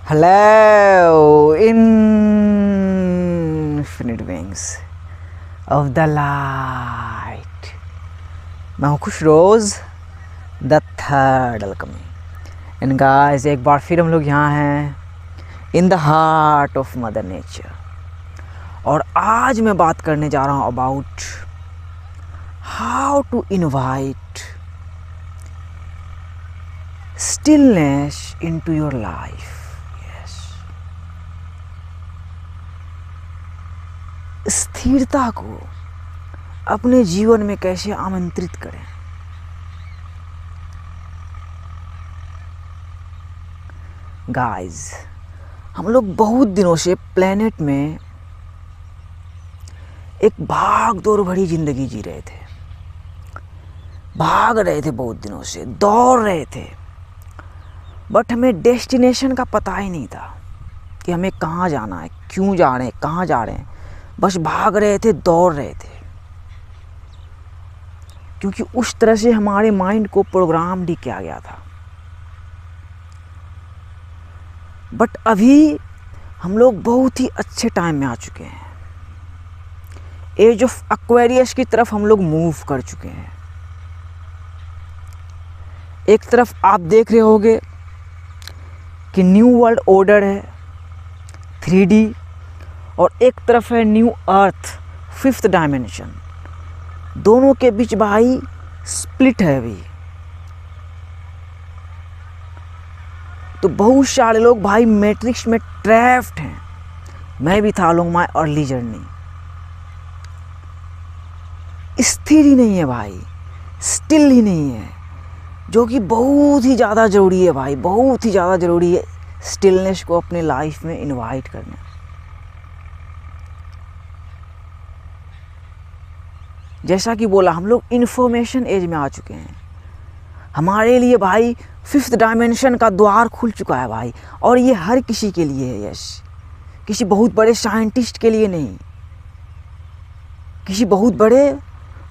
Hello, infinite wings of the light. मैं हूँ Khush Roz the third alchemy and guys एक बार फिर हम लोग यहाँ हैं in the heart of mother nature. और आज मैं बात करने जा रहा हूँ about how to invite stillness into your life. स्थिरता को अपने जीवन में कैसे आमंत्रित करें। गाइस, हम लोग बहुत दिनों से प्लेनेट में एक भाग दौड़ भरी जिंदगी जी रहे थे, भाग रहे थे, बहुत दिनों से दौड़ रहे थे, बट हमें डेस्टिनेशन का पता ही नहीं था कि हमें कहाँ जाना है, क्यों जा रहे हैं, कहाँ जा रहे हैं। बस भाग रहे थे, दौड़ रहे थे, क्योंकि उस तरह से हमारे माइंड को प्रोग्राम भी किया गया था। बट अभी हम लोग बहुत ही अच्छे टाइम में आ चुके हैं। एज ऑफ एक्वेरियस की तरफ हम लोग मूव कर चुके हैं। एक तरफ आप देख रहे होंगे कि न्यू वर्ल्ड ऑर्डर है 3D, और एक तरफ है न्यू अर्थ 5th डायमेंशन। दोनों के बीच भाई स्प्लिट है अभी। तो बहुत सारे लोग भाई मैट्रिक्स में ट्रैप्ड हैं। मैं भी था along माय अर्ली जर्नी। स्थिर ही नहीं है भाई, स्टिल ही नहीं है, जो कि बहुत ही ज़्यादा ज़रूरी है भाई, बहुत ही ज़्यादा ज़रूरी है स्टिलनेस को अपने लाइफ में इनवाइट करना। जैसा कि बोला, हम लोग इन्फॉर्मेशन एज में आ चुके हैं। हमारे लिए भाई 5th डायमेंशन का द्वार खुल चुका है भाई, और ये हर किसी के लिए है। यस, किसी बहुत बड़े साइंटिस्ट के लिए नहीं, किसी बहुत बड़े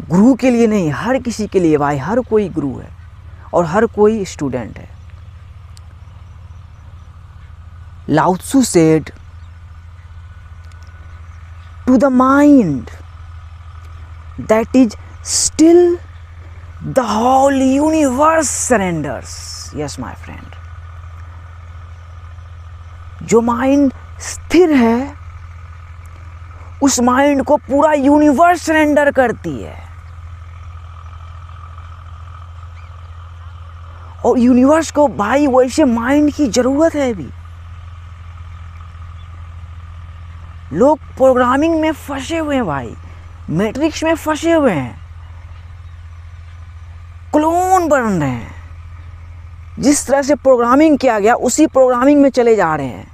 गुरु के लिए नहीं, हर किसी के लिए भाई। हर कोई गुरु है और हर कोई स्टूडेंट है। Lao Tzu said, to the mind that is still the whole universe surrenders. Yes my friend, जो माइंड स्थिर है उस माइंड को पूरा यूनिवर्स सरेंडर करती है। और यूनिवर्स को भाई वैसे माइंड की जरूरत है अभी। लोग प्रोग्रामिंग में फंसे हुए हैं भाई, मैट्रिक्स में फंसे हुए हैं, क्लोन बन रहे हैं। जिस तरह से प्रोग्रामिंग किया गया उसी प्रोग्रामिंग में चले जा रहे हैं।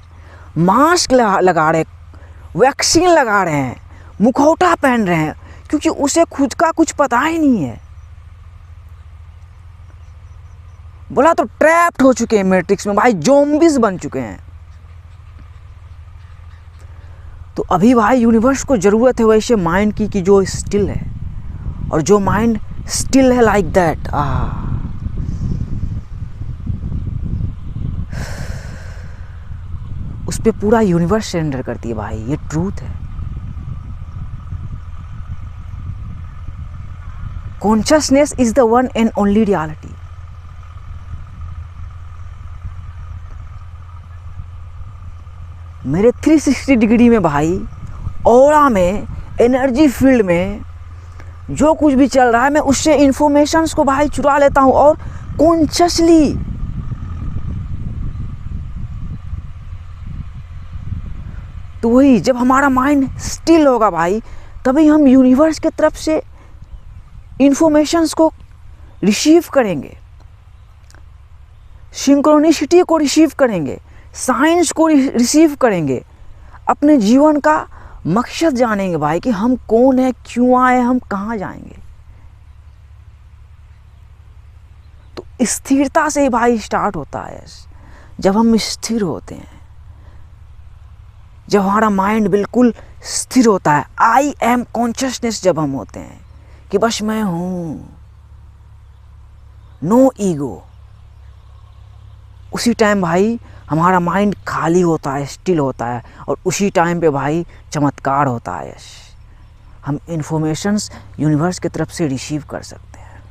मास्क लगा रहे हैं, वैक्सीन लगा रहे हैं, मुखौटा पहन रहे हैं, क्योंकि उसे खुद का कुछ पता ही नहीं है। बोला तो ट्रैप्ड हो चुके हैं मैट्रिक्स में भाई, ज़ॉम्बीज़ बन चुके हैं। तो अभी भाई यूनिवर्स को ज़रूरत है वैसे माइंड की कि जो स्टिल है, और जो माइंड स्टिल है लाइक दैट, उस पर पूरा यूनिवर्स सरेंडर करती है भाई। ये ट्रूथ है। Consciousness is the one and only reality. मेरे 360 डिग्री में भाई, ऑरा में, एनर्जी फील्ड में जो कुछ भी चल रहा है, मैं उससे इंफॉर्मेशंस को भाई चुरा लेता हूँ, और कॉन्शियसली। तो वही जब हमारा माइंड स्टिल होगा भाई, तभी हम यूनिवर्स की तरफ से इंफॉर्मेशंस को रिसीव करेंगे, सिंक्रोनिसिटी को रिसीव करेंगे, साइंस को रिसीव करेंगे, अपने जीवन का मकसद जानेंगे भाई कि हम कौन है, क्यों आए, हम कहाँ जाएंगे। तो स्थिरता से ही भाई स्टार्ट होता है। जब हम स्थिर होते हैं, जब हमारा माइंड बिल्कुल स्थिर होता है, आई एम कॉन्शियसनेस जब हम होते हैं कि बस मैं हूँ, नो ईगो, उसी टाइम भाई हमारा माइंड खाली होता है, स्टिल होता है, और उसी टाइम पे भाई चमत्कार होता है। हम इन्फॉर्मेशंस यूनिवर्स की तरफ से रिसीव कर सकते हैं।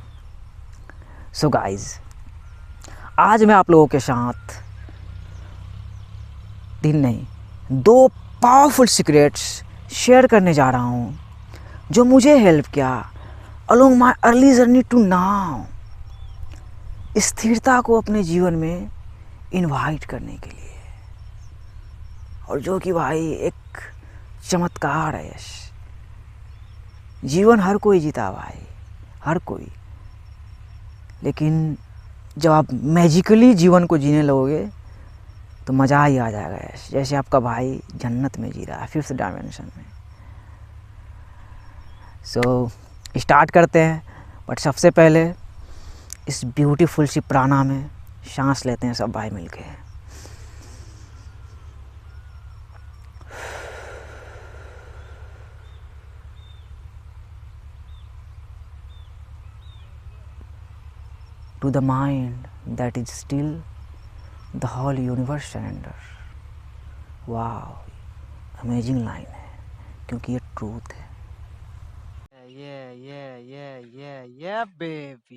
सो गाइज, आज मैं आप लोगों के साथ 3 नहीं 2 पावरफुल सीक्रेट्स शेयर करने जा रहा हूँ जो मुझे हेल्प किया along my early journey to now, स्थिरता को अपने जीवन में इनवाइट करने के लिए, और जो कि भाई एक चमत्कार है। जीवन हर कोई जीता भाई, हर कोई, लेकिन जब आप मैजिकली जीवन को जीने लगोगे तो मज़ा ही आ जाएगा। जैसे आपका भाई जन्नत में जी रहा है, 5th डायमेंशन में। सो स्टार्ट करते हैं, बट सबसे पहले इस ब्यूटीफुल सी प्राणा में सांस लेते हैं सब भाई मिलके। To the mind that is still, the whole universe surrender. वाह, अमेजिंग लाइन है, क्योंकि ये ट्रूथ है। Yeah, baby,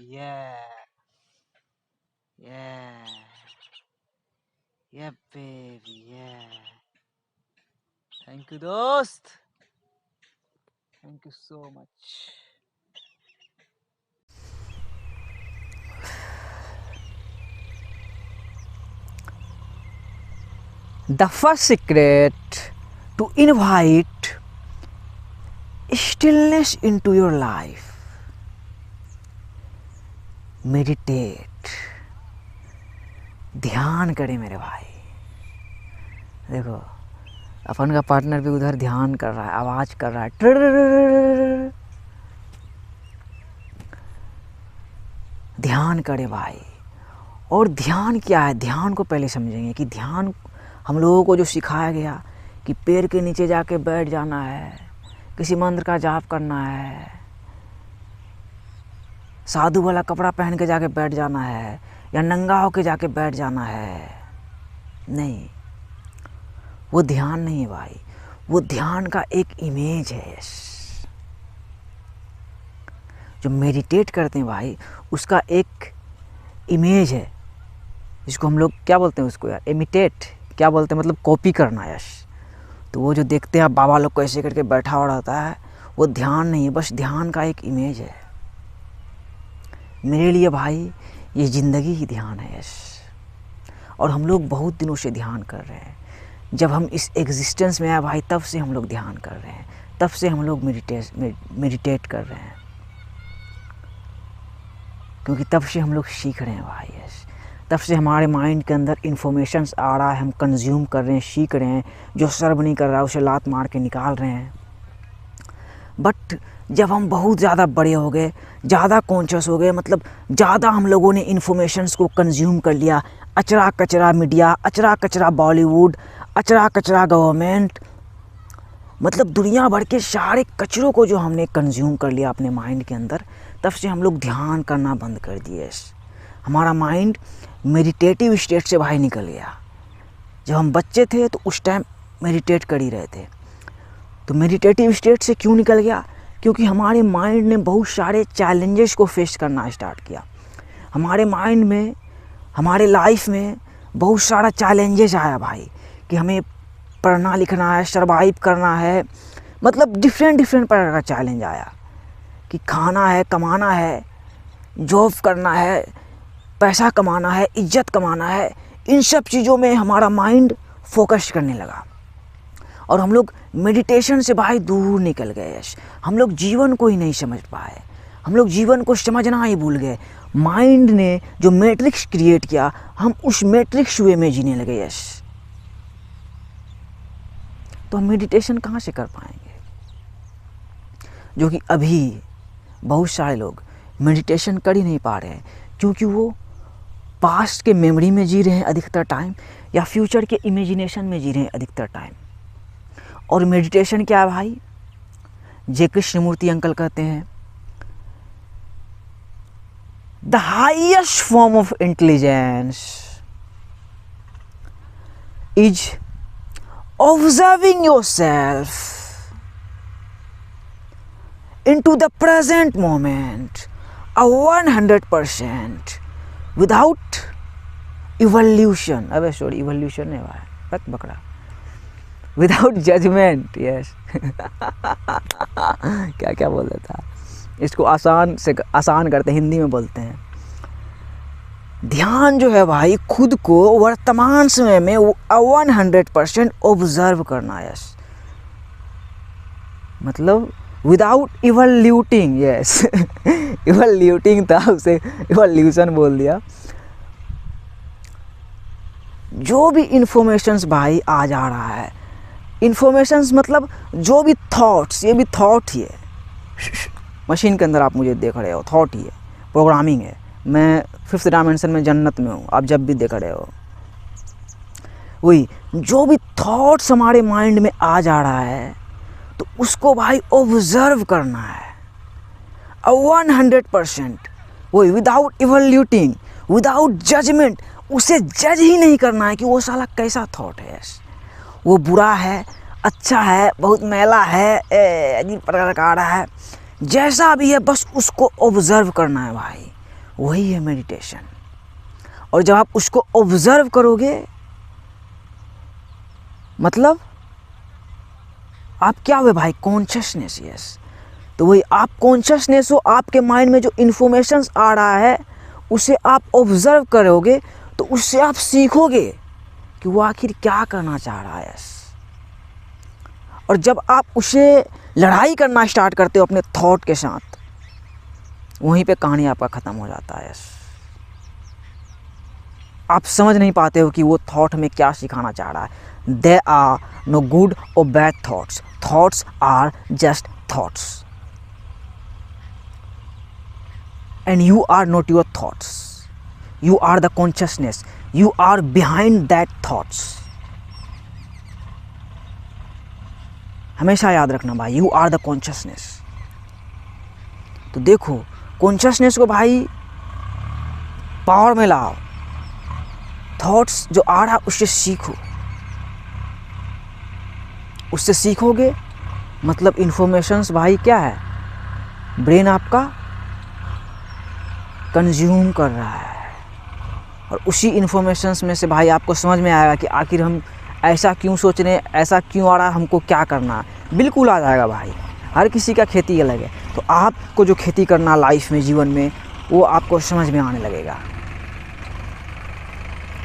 yeah, baby, yeah. Thank you, दोस्त. Thank you so much. The first secret to invite stillness into your life. Meditate. ध्यान करें मेरे भाई। देखो, अपन का पार्टनर भी उधर ध्यान कर रहा है, आवाज कर रहा है। ध्यान करें भाई। और ध्यान क्या है, ध्यान को पहले समझेंगे कि ध्यान हम लोगों को जो सिखाया गया कि पेड़ के नीचे जाके बैठ जाना है, किसी मंत्र का जाप करना है, साधु वाला कपड़ा पहन के जाके बैठ जाना है, या नंगा होके जाके बैठ जाना है, नहीं, वो ध्यान नहीं है भाई। वो ध्यान का एक इमेज है। जो मेडिटेट करते हैं भाई, उसका एक इमेज है, जिसको हम लोग क्या बोलते हैं उसको यार, इमिटेट क्या बोलते हैं, मतलब कॉपी करना। यश, तो वो जो देखते हैं बाबा लोग को ऐसे करके बैठा हुआ रहता है, वो ध्यान नहीं है, बस ध्यान का एक इमेज है। मेरे लिए भाई ये ज़िंदगी ही ध्यान है। यश, और हम लोग बहुत दिनों से ध्यान कर रहे हैं। जब हम इस एग्जिस्टेंस में आए भाई, तब से हम लोग ध्यान कर रहे हैं, तब से हम लोग मेडिटेट कर रहे हैं, क्योंकि तब से हम लोग सीख रहे हैं भाई। यश, तब से हमारे माइंड के अंदर इन्फॉर्मेशंस आ रहा है, हम कंज्यूम कर रहे हैं, सीख रहे हैं। जो सर्व नहीं कर रहा है उसे लात मार के निकाल रहे हैं। बट जब हम बहुत ज़्यादा बड़े हो गए, ज़्यादा कॉन्शियस हो गए, मतलब ज़्यादा हम लोगों ने इन्फॉर्मेशंस को कंज्यूम कर लिया, अचरा कचरा मीडिया, अचरा कचरा बॉलीवुड, अचरा कचरा गवर्नमेंट, मतलब दुनिया भर के सारे कचरों को जो हमने कंज्यूम कर लिया अपने माइंड के अंदर, तब से हम लोग ध्यान करना बंद कर दिए। हमारा माइंड मेडिटेटिव स्टेट से बाहर निकल गया। जब हम बच्चे थे तो उस टाइम मेडिटेट कर ही रहे थे। तो मेडिटेटिव स्टेट से क्यों निकल गया? क्योंकि हमारे माइंड ने बहुत सारे चैलेंजेस को फेस करना स्टार्ट किया। हमारे माइंड में, हमारे लाइफ में बहुत सारा चैलेंजेस आया भाई, कि हमें पढ़ना लिखना है, सर्वाइव करना है, मतलब डिफरेंट प्रकार का चैलेंज आया कि खाना है, कमाना है, जॉब करना है, पैसा कमाना है, इज्जत कमाना है। इन सब चीज़ों में हमारा माइंड फोकस करने लगा और हम लोग मेडिटेशन से भाई दूर निकल गए। हम लोग जीवन को ही नहीं समझ पाए, हम लोग जीवन को समझना ही भूल गए। माइंड ने जो मैट्रिक्स क्रिएट किया, हम उस मैट्रिक्स वे में जीने लगे। यस, तो हम मेडिटेशन कहाँ से कर पाएंगे? जो कि अभी बहुत सारे लोग मेडिटेशन कर ही नहीं पा रहे हैं, क्योंकि वो पास्ट के मेमोरी में जी रहे हैं अधिकतर टाइम, या फ्यूचर के इमेजिनेशन में जी रहे हैं अधिकतर टाइम। और मेडिटेशन क्या है भाई? जे कृष्णमूर्ति अंकल कहते हैं, the highest form of intelligence is observing yourself into the present moment, a 100% without evolution. अबे सॉरी, evolution नहीं हुआ है, बक बकरा. Without judgment, yes. क्या क्या बोल देता, इसको आसान से आसान करते, हिंदी में बोलते हैं. ध्यान जो है भाई, खुद को वर्तमान समय में 100% ऑब्जर्व करना है. यस, मतलब विदाउट इवल्यूटिंग. यस, इवल्यूटिंग था, उसे इवल्यूशन बोल दिया. जो भी इंफॉर्मेशंस भाई आ जा रहा है, इंफॉर्मेशंस मतलब जो भी थॉट्स, ये भी थॉट ही है. मशीन के अंदर आप मुझे देख रहे हो, थॉट ही है, प्रोग्रामिंग है. मैं 5th डायमेंशन में जन्नत में हूँ, आप जब भी देख रहे हो. वही जो भी थॉट्स हमारे माइंड में आ जा रहा है, तो उसको भाई ऑब्जर्व करना है 100%. वही विदाउट इवल्यूटिंग, विदाउट जजमेंट. उसे जज ही नहीं करना है कि वो साला कैसा थॉट है, वो बुरा है, अच्छा है, बहुत मैला है, अजीब प्रकार का आ रहा है, जैसा भी है, बस उसको ऑब्जर्व करना है भाई. वही है मेडिटेशन. और जब आप उसको ऑब्जर्व करोगे, मतलब आप क्या हुए भाई, कॉन्शियसनेस. यस, तो वही आप कॉन्शियसनेस हो. आपके माइंड में जो इन्फॉर्मेशंस आ रहा है, उसे आप ऑब्जर्व करोगे, तो उससे आप सीखोगे कि वो आखिर क्या करना चाह रहा है. और जब आप उसे लड़ाई करना स्टार्ट करते हो अपने थॉट के साथ, वहीं पे कहानी आपका ख़त्म हो जाता है. आप समझ नहीं पाते हो कि वो थॉट में क्या सिखाना चाह रहा है. There are no good or bad thoughts. Thoughts are just thoughts. And you are not your thoughts. You are the consciousness. You are behind that thoughts. हमेशा याद रखना भाई, you are the consciousness. तो देखो, कॉन्शियसनेस को भाई power में लाओ. थॉट्स जो आ रहा उससे सीखो. उससे सीखोगे मतलब इन्फॉर्मेशंस भाई क्या है, ब्रेन आपका कंज्यूम कर रहा है. और उसी इन्फॉर्मेशंस में से भाई आपको समझ में आएगा कि आखिर हम ऐसा क्यों सोच रहे हैं, ऐसा क्यों आ रहा है, हमको क्या करना है. बिल्कुल आ जाएगा भाई. हर किसी का खेती अलग है. तो आपको जो खेती करना लाइफ में, जीवन में, वो आपको समझ में आने लगेगा.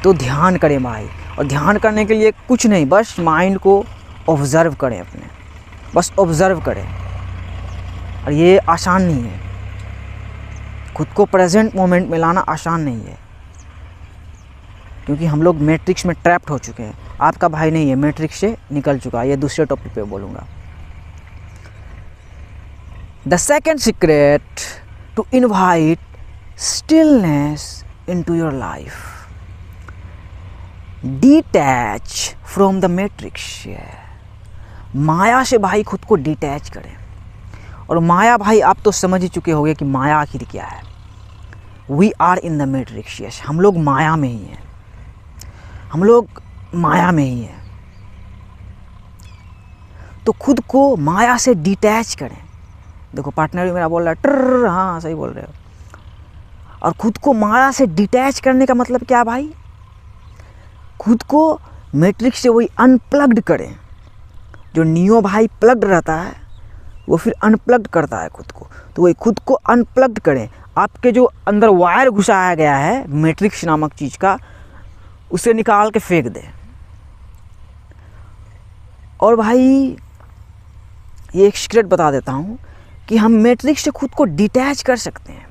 तो ध्यान करें भाई. और ध्यान करने के लिए कुछ नहीं, बस माइंड को ऑब्ज़र्व करें अपने, बस ऑब्ज़र्व करें. और ये आसान नहीं है. खुद को प्रेजेंट मोमेंट में लाना आसान नहीं है, क्योंकि हम लोग मैट्रिक्स में ट्रैप्ड हो चुके हैं. आपका भाई नहीं है, मैट्रिक्स से निकल चुका है. ये दूसरे टॉपिक पे बोलूँगा. The second secret to invite stillness into your life. Detach from the matrix. माया से भाई खुद को डिटैच करें. और माया भाई आप तो समझ ही चुके होंगे कि माया आखिर क्या है. We are in the matrix. Yes, हम लोग माया में ही हैं. हम लोग माया में ही हैं. तो खुद को माया से डिटैच करें. देखो पार्टनर भी मेरा बोल रहा है ट्र, हाँ सही बोल रहे हो. और खुद को माया से डिटैच करने का मतलब क्या भाई, खुद को मैट्रिक्स से वही अनप्लग्ड करें. जो नियो भाई प्लग्ड रहता है, वो फिर अनप्लग्ड करता है खुद को. तो वही खुद को अनप्लग्ड करें. आपके जो अंदर वायर घुसाया गया है मैट्रिक्स नामक चीज़ का, उसे निकाल के फेंक दें. और भाई ये एक सीक्रेट बता देता हूँ कि हम मैट्रिक्स से खुद को डिटैच कर सकते हैं.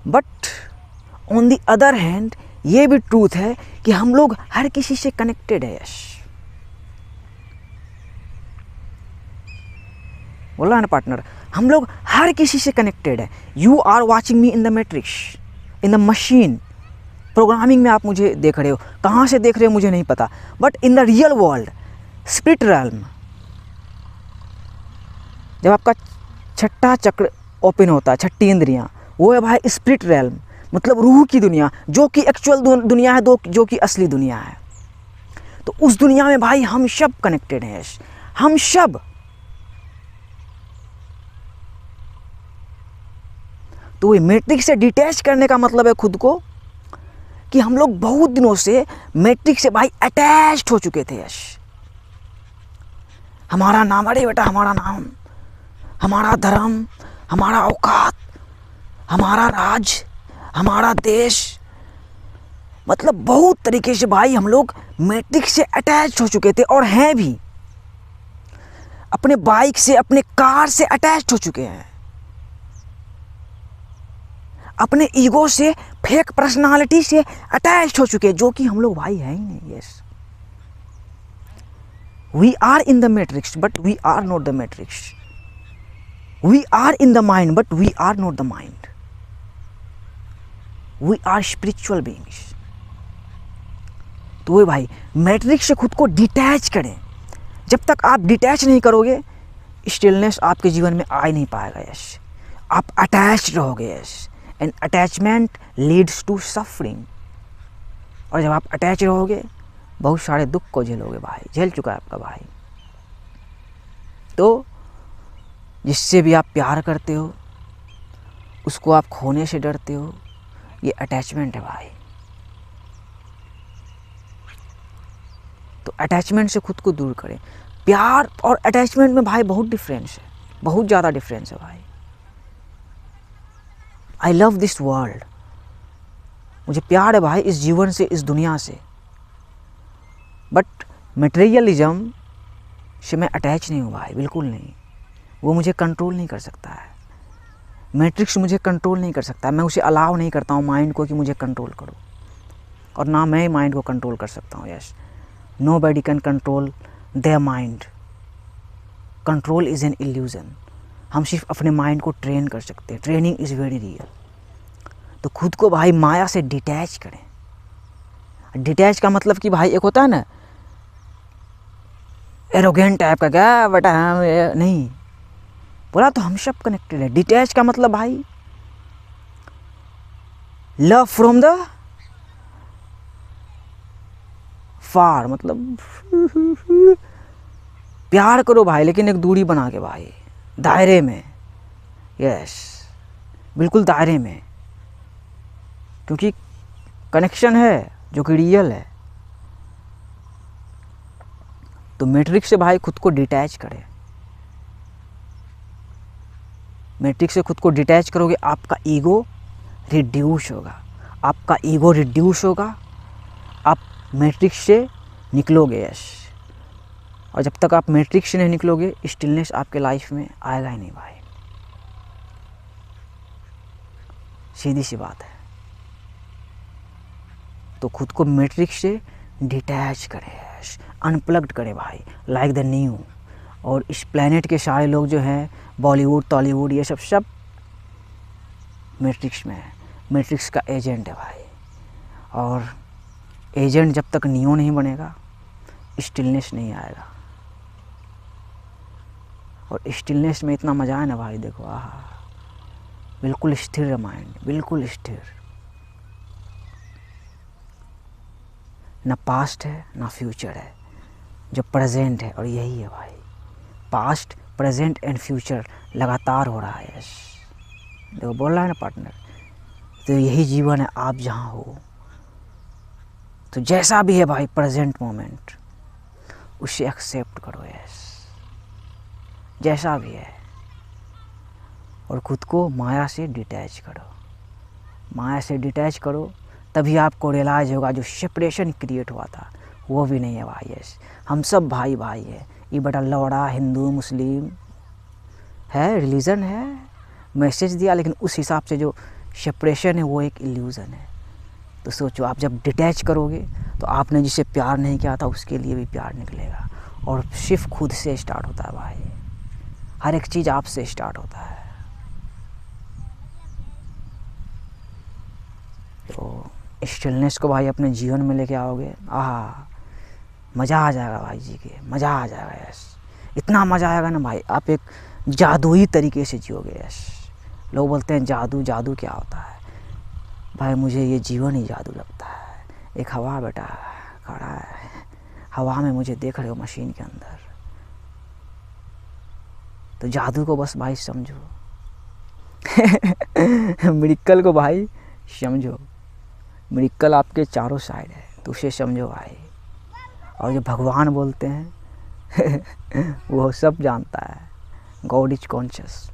But on the other hand ये भी ट्रूथ है कि हम लोग हर किसी से कनेक्टेड है. यश बोला ना पार्टनर, हम लोग हर किसी से कनेक्टेड है. You are watching me in the matrix, in the machine. Programming में आप मुझे देख रहे हो, कहाँ से देख रहे हो मुझे नहीं पता, but in the real world, spirit realm, जब आपका छठा चक्र ओपन होता है, छठी इंद्रियाँ, वो है भाई स्पिरिट realm. मतलब रूह की दुनिया, जो कि एक्चुअल दुनिया है, जो कि असली दुनिया है। तो उस दुनिया में भाई हम सब कनेक्टेड हैं, हम सब। तो ये मैट्रिक्स से डिटैच करने का मतलब है खुद को कि हम लोग बहुत दिनों से मैट्रिक्स से भाई अटैच्ड हो चुके थे। यश, हमारा नाम, अरे बेटा हमारा नाम, हमारा धर्म, हमारा औकात, हमारा राज, हमारा देश, मतलब बहुत तरीके से भाई हम लोग मैट्रिक्स से अटैच हो चुके थे और हैं भी। अपने बाइक से, अपने कार से अटैच हो चुके हैं, अपने ईगो से, फेक पर्सनालिटी से अटैच हो चुके हैं, जो कि हम लोग भाई हैं ही नहीं। Yes, we are in the matrix but we are not the matrix. We are in the mind but we are not the mind. We are spiritual beings. तो वो भाई मैट्रिक्स से खुद को डिटैच करें। जब तक आप डिटैच नहीं करोगे, स्टिलनेस आपके जीवन में आ ही नहीं पाएगा। यस, आप अटैच रहोगे। Yes, and attachment leads to suffering. और जब आप अटैच रहोगे, बहुत सारे दुख को झेलोगे भाई, झेल चुका है आपका भाई। तो जिससे भी आप प्यार करते हो, उसको आप खोने से डरते हो, ये अटैचमेंट है भाई। तो अटैचमेंट से खुद को दूर करें। प्यार और अटैचमेंट में भाई बहुत डिफरेंस है, बहुत ज़्यादा डिफरेंस है भाई। आई लव दिस वर्ल्ड, मुझे प्यार है भाई इस जीवन से, इस दुनिया से। बट मटेरियलिज्म से मैं अटैच नहीं हूँ भाई, बिल्कुल नहीं। वो मुझे कंट्रोल नहीं कर सकता है। मैट्रिक्स मुझे कंट्रोल नहीं कर सकता है। मैं उसे अलाउ नहीं करता हूँ माइंड को कि मुझे कंट्रोल करो, और ना मैं माइंड को कंट्रोल कर सकता हूँ। Yes, nobody can control their mind. Control is an illusion. हम सिर्फ अपने माइंड को ट्रेन कर सकते हैं। Training is very real. तो खुद को भाई माया से डिटैच करें। डिटैच का मतलब कि भाई एक होता है ना एरोगेंट टाइप का, क्या बेटा नहीं बोला, तो हम सब कनेक्टेड है। डिटैच का मतलब भाई लव फ्रॉम द फार, मतलब प्यार करो भाई, लेकिन एक दूरी बना के भाई, दायरे में। यस, बिल्कुल दायरे में, क्योंकि कनेक्शन है जो कि रियल है। तो मैट्रिक्स से भाई खुद को डिटैच करें। मैट्रिक्स से खुद को डिटैच करोगे, आपका ईगो रिड्यूस होगा। आपका ईगो रिड्यूस होगा, आप मैट्रिक्स से निकलोगे। यस, और जब तक आप मैट्रिक्स से नहीं निकलोगे, स्टिलनेस आपके लाइफ में आएगा ही नहीं भाई। सीधी सी बात है। तो खुद को मैट्रिक्स से डिटैच करें, अनप्लग्ड करें भाई, लाइक द न्यू। और इस प्लेनेट के सारे लोग जो हैं, बॉलीवुड, टॉलीवुड, ये सब मैट्रिक्स में है। मैट्रिक्स का एजेंट है भाई। और एजेंट जब तक नियो नहीं बनेगा, स्टिलनेस नहीं आएगा। और स्टिलनेस में इतना मज़ा है ना भाई, देखो आहा, बिल्कुल स्थिर है माइंड, बिल्कुल स्थिर। ना पास्ट है ना फ्यूचर है, जो प्रेजेंट है, और यही है भाई। पास्ट, प्रेजेंट एंड फ्यूचर लगातार हो रहा है। यस, देखो बोल रहा है ना पार्टनर, तो यही जीवन है। आप जहाँ हो, तो जैसा भी है भाई प्रेजेंट मोमेंट, उसे एक्सेप्ट करो। यस, जैसा भी है। और खुद को माया से डिटैच करो। माया से डिटैच करो, तभी आपको रियलाइज होगा जो सेपरेशन क्रिएट हुआ था वो भी नहीं है भाई। यस, हम सब भाई भाई है। ये बड़ा लौड़ा हिंदू मुस्लिम है, रिलीजन है, मैसेज दिया, लेकिन उस हिसाब से जो सेपरेशन है वो एक इल्यूज़न है। तो सोचो, आप जब डिटैच करोगे तो आपने जिसे प्यार नहीं किया था उसके लिए भी प्यार निकलेगा। और सिर्फ खुद से स्टार्ट होता है भाई, हर एक चीज़ आपसे स्टार्ट होता है। तो स्टिलनेस को भाई अपने जीवन में लेके आओगे, आहा मज़ा आ जाएगा भाई जी के, मज़ा आ जाएगा। यस, इतना मज़ा आएगा ना भाई, आप एक जादुई तरीके से जियोगे। यस, लोग बोलते हैं जादू, जादू क्या होता है? भाई मुझे ये जीवन ही जादू लगता है। एक हवा बेटा खड़ा है, हवा में मुझे देख रहे हो मशीन के अंदर, तो जादू को बस भाई समझो। मिरेकल को भाई समझो, मिरेकल आपके चारों साइड है, तो उसे समझो भाई। और जो भगवान बोलते हैं वो सब जानता है, गॉड इज कॉन्शियस।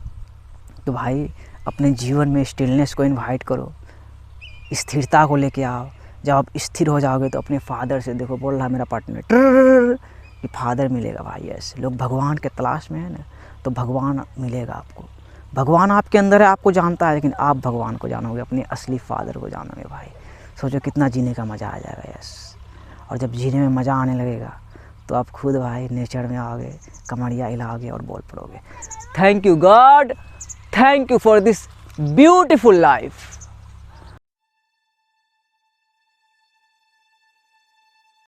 तो भाई अपने जीवन में स्टिलनेस को इनवाइट करो, स्थिरता को लेके आओ। जब आप स्थिर हो जाओगे तो अपने फादर से, देखो बोल रहा है मेरा पार्टनर कि फादर मिलेगा भाई। ऐसे लोग भगवान के तलाश में है ना, तो भगवान मिलेगा आपको। भगवान आपके अंदर है, आपको जानता है, लेकिन आप भगवान को जानोगे, अपने असली फादर को जानोगे भाई। सोचो कितना जीने का मज़ा आ जाएगा। यस, और जब जीने में मज़ा आने लगेगा तो आप खुद भाई नेचर में आओगे, कमरिया हिलाओगे और बोल पड़ोगे, thank you God, thank you for this beautiful life.